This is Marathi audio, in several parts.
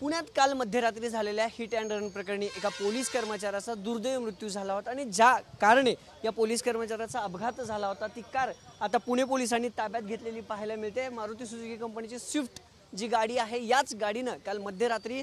पुण्यात काल मध्यरात्री झालेल्या हिट अँड रन प्रकरणी एका पोलीस कर्मचाऱ्याचा दुर्दैवी मृत्यू झाला होता आणि ज्या कारणे या पोलीस कर्मचाऱ्याचा अपघात झाला होता ती कार आता पुणे पोलिसांनी ताब्यात घेतलेली पाहायला मिळते। मारुती सुझुकी कंपनीची स्विफ्ट जी गाडी आहे याच गाडीने काल मध्यरात्री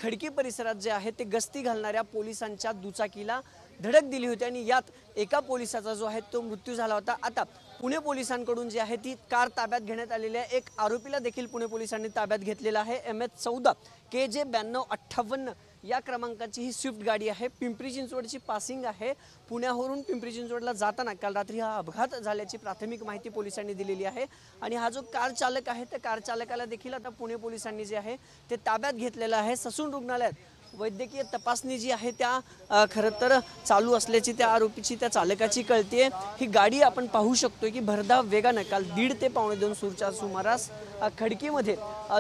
खडकी परिसरात जे आहे ते गस्ती घालणाऱ्या पोलिसांच्या दुचाकीला धडक दिली होती आणि यात एका पोलिसाचा जो आहे तो मृत्यू झाला होता। आता पुणे पोलिसांकडून जी आहे ती कार ताब्यात घेण्यात आलेली आहे। एक आरोपीला देखील पुणे पोलिसांनी ताब्यात घेतलेला आहे। MH14 KJ 9258 या क्रमांकाची ही स्विफ्ट गाडी आहे। पिंपरी चिंचवडची पासिंग आहे। पुण्यावरून पिंपरी चिंचवडला जाताना काल रात्री हा अपघात झाल्याची प्राथमिक माहिती पोलिसांनी दिलेली आहे आणि हा जो कार चालक आहे त्या कार चालकाला देखील आता पुणे पोलिसांनी जे आहे ते ताब्यात घेतलेला आहे। ससून रुग्णालयात वैद्यकीय तपासणी जी आहे त्या खरं तर चालू असल्याची त्या आरोपीची त्या चालकाची कळते। ही गाडी आपण पाहू शकतो की भरधाव वेगाने काल 1:30 ते 1:45 सूरच्या सुमारास खडकीमध्ये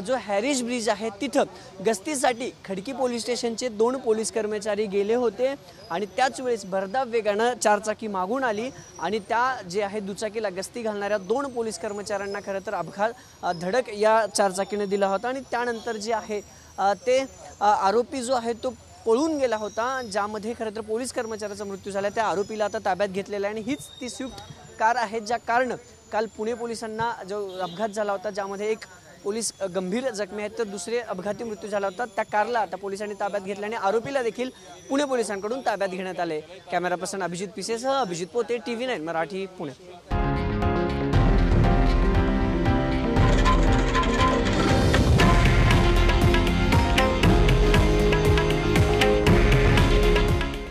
जो हॅरिस ब्रिज आहे तिथं गस्तीसाठी खडकी पोलीस स्टेशनचे 2 पोलीस कर्मचारी गेले होते आणि त्याच वेळेस भरधाव वेगाने चारचाकी मागून आली आणि त्या जे आहे दुचाकीला गस्ती घालणाऱ्या 2 पोलीस कर्मचाऱ्यांना खरं तर अपघात धडक या चारचाकीने दिला होता आणि त्यानंतर जे आहे ते आरोपी जो आहे तो पळून गेला होता ज्यामध्ये खरं तर पोलीस कर्मचाऱ्याचा मृत्यू झाला। त्या आरोपीला आता ताब्यात घेतलेला आहे आणि हीच ती स्विफ्ट कार आहे ज्या कारण काल पुणे पोलिसांना जो अपघात झाला होता ज्यामध्ये एक पोलीस गंभीर जखमी आहेत तर दुसरे अपघाती मृत्यू झाला होता। त्या कारला आता पोलिसांनी ताब्यात घेतला आणि आरोपीला देखील पुणे पोलिसांकडून ताब्यात घेण्यात आले। कॅमेरा पर्सन अभिजित पिसेसह अभिजित पोते TV9 मराठी पुणे।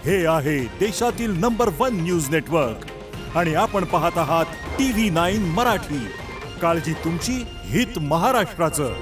हे आहे देशातील नंबर 1 न्यूज नेटवर्क आणि आपण पाहत आहात TV9 मराठी। काळजी तुमची, हित महाराष्ट्राचं।